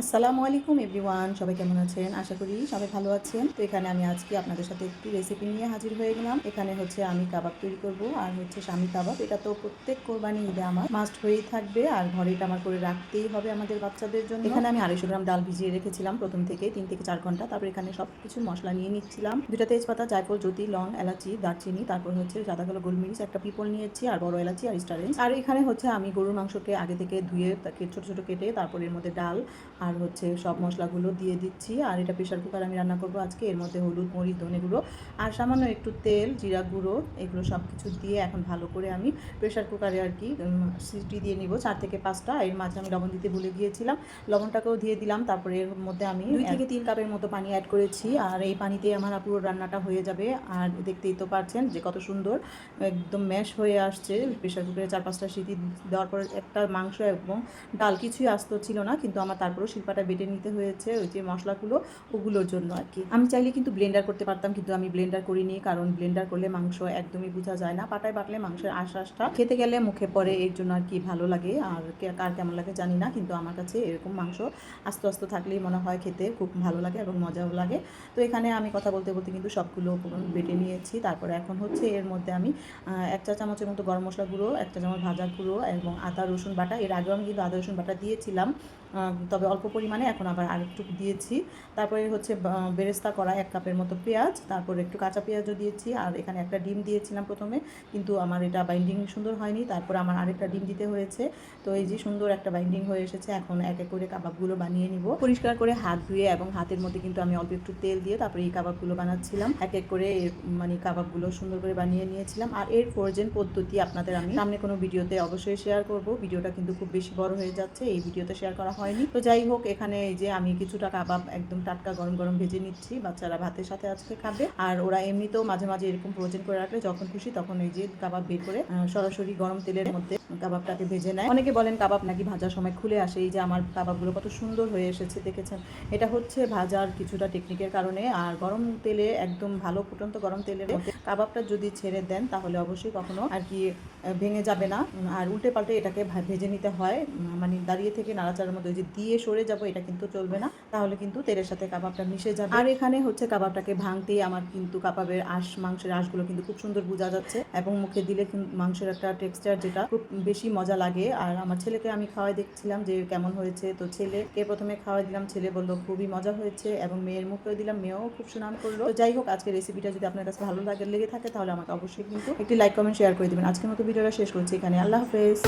আসসালামু আলাইকুম এভরিওয়ান, সবাই কেমন আছেন? আশা করি সবাই ভালো আছেন। তো এখানে আমি আজকে আপনাদের সাথে একটি রেসিপি নিয়ে হাজির হয়ে গেলাম। এখানে হচ্ছে আমি কাবাব তৈরি করব, আর হচ্ছে স্বামী কাবাব। এটা তো প্রত্যেক কোরবানি ঈদে আমার মাস্ট হয়েই থাকবে, আর ঘরে এটা আমার করে রাখতেই হবে আমাদের বাচ্চাদের জন্য। এখানে আমি 250 গ্রাম ডাল ভিজিয়ে রেখেছিলাম প্রথম থেকে 3 থেকে 4 ঘন্টা। তারপর এখানে সব কিছু মশলা নিয়ে নিচ্ছিলাম। 2টা তেজপাতা, জায়ফল, জ্যোতি, লং, এলাচি, দারচিনি, তারপর হচ্ছে সাদা কালো গোলমরিচ, একটা পিপল নিয়েছি, আর বড় এলাচি আর স্টারেন্স। আর এখানে হচ্ছে আমি গরুর মাংসকে আগে থেকে ধুয়ে তাকে ছোট ছোট কেটে তারপর এর মধ্যে ডাল আর হচ্ছে সব মশলাগুলো দিয়ে দিচ্ছি। আর এটা প্রেশার কুকার আমি রান্না করব আজকে। এর মধ্যে হলুদ, মরিচ, ধনে গুঁড়ো আর সামান্য একটু তেল, জিরা গুঁড়ো, এগুলো সব কিছু দিয়ে এখন ভালো করে আমি প্রেশার কুকারে আর কি সিটি দিয়ে নিব 4 থেকে 5টা। এর মাঝে আমি লবণ দিতে ভুলে গিয়েছিলাম, লবণটাকেও দিয়ে দিলাম। তারপরে এর মধ্যে আমি 2 থেকে 3 কাপের মতো পানি অ্যাড করেছি, আর এই পানিতে আমার পুরো রান্নাটা হয়ে যাবে। আর দেখতেই তো পারছেন যে কত সুন্দর একদম ম্যাশ হয়ে আসছে। প্রেশার কুকারে 4-5টা সিটি দেওয়ার পর একটা মাংস এবং ডাল কিছুই আস্ত ছিল না, কিন্তু আমার তারপরেও শিল্পাটা বেটে নিতে হয়েছে ওই যে মশলাগুলো, ওগুলোর জন্য আর কি। আমি চাইলে কিন্তু ব্লেন্ডার করতে পারতাম, কিন্তু আমি ব্লেন্ডার করিনি, কারণ ব্লেন্ডার করলে মাংস একদমই বোঝা যায় না। পাটায় বাটলে মাংসের আশাসটা খেতে গেলে মুখে পড়ে, এর জন্য আর কি ভালো লাগে। আর কার কেমন লাগে জানি না, কিন্তু আমার কাছে এরকম মাংস আস্তে আস্তে থাকলেই মনে হয় খেতে খুব ভালো লাগে এবং মজাও লাগে। তো এখানে আমি কথা বলতে বলতে কিন্তু সবগুলো বেটে নিয়েছি। তারপরে এখন হচ্ছে এর মধ্যে আমি 1 চা চামচের মতো গরম মশলা গুঁড়ো, 1 চা চামচ ভাজা গুঁড়ো এবং আদা রসুন বাটা। এর আগেও আমি কিন্তু আদা রসুন বাটা দিয়েছিলাম, তবে অল্প পরিমাণে, এখন আবার আরেকটু দিয়েছি। তারপরে হচ্ছে বেরেস্তা করা 1 কাপের মতো পেঁয়াজ, তারপরে একটু কাঁচা পেঁয়াজও দিয়েছি। আর এখানে একটা ডিম দিয়েছিলাম প্রথমে, কিন্তু আমার এটা বাইন্ডিং সুন্দর হয়নি, তারপর আমার আরেকটা ডিম দিতে হয়েছে। তো এই যে সুন্দর একটা বাইন্ডিং হয়ে এসেছে। এখন এক এক করে কাবাবগুলো বানিয়ে নিব পরিষ্কার করে হাত ধুয়ে, এবং হাতের মধ্যে কিন্তু আমি অল্প একটু তেল দিয়ে তারপরে এই কাবাবগুলো বানাচ্ছিলাম। এক এক করে মানে কাবাবগুলো সুন্দর করে বানিয়ে নিয়েছিলাম। আর এর ফ্রোজেন পদ্ধতি আপনাদের আমি সামনে কোনো ভিডিওতে অবশ্যই শেয়ার করব। ভিডিওটা কিন্তু খুব বেশি বড় হয়ে যাচ্ছে, এই ভিডিওতে শেয়ার করা হয়নি। তো যাই হোক, এখানে এই যে আমি কিছুটা কাবাব একদম টাটকা গরম গরম ভেজে নিচ্ছি। বাচ্চারা ভাতের সাথে আজকে খাবে, আর ওরা এমনিতেও মাঝে মাঝে এরকম ফ্রোজেন করে রাখলে যখন খুশি তখন এই যে কাবাব বের করে সরাসরি গরম তেলের মধ্যে কাবাবটাকে ভেজে নেয়। অনেকে বলেন কাবাব নাকি ভাজার সময় খুলে আসে। এই যে আমার কাবাবগুলো কত সুন্দর হয়ে এসেছে দেখেছেন। এটা হচ্ছে ভাজার কিছুটা টেকনিকের কারণে। আর গরম তেলে, একদম ভালো ফুটন্ত গরম তেলের মধ্যে কাবাবটা যদি ছেড়ে দেন তাহলে অবশ্যই কখনো আর কি ভেঙে যাবে না। আর উল্টে পাল্টে এটাকে ভেজে নিতে হয়, মানে দাঁড়িয়ে থেকে নাড়াচাড়ার মধ্যে যে দিয়ে সরে যাব এটা কিন্তু চলবে না, তাহলে কিন্তু তেলের সাথে কাবাবটা মিশে যাবে। আর এখানে হচ্ছে কাবাবটাকে ভাঙতেই আমার কিন্তু কাবাবের মাংসের আঁশগুলো কিন্তু খুব সুন্দর বোঝা যাচ্ছে, এবং মুখে দিলে মাংসের একটা টেক্সচার যেটা খুব বেশি মজা লাগে। আর আমার ছেলেকে আমি খাওয়াই দেখছিলাম যে কেমন হয়েছে। তো ছেলেকে প্রথমে খাওয়াই দিলাম, ছেলে বললো খুবই মজা হয়েছে, এবং মেয়ের মুখেও দিলাম, মেয়েও খুব সুনাম করলো। তো যাই হোক, আজকের রেসিপিটা যদি আপনার কাছে ভালো লেগে থাকে তাহলে আমাকে অবশ্যই কিন্তু একটি লাইক, কমেন্ট, শেয়ার করে দেবেন। আজকের মতো ভিডিওটা শেষ করছি এখানে। আল্লাহ হাফেজ।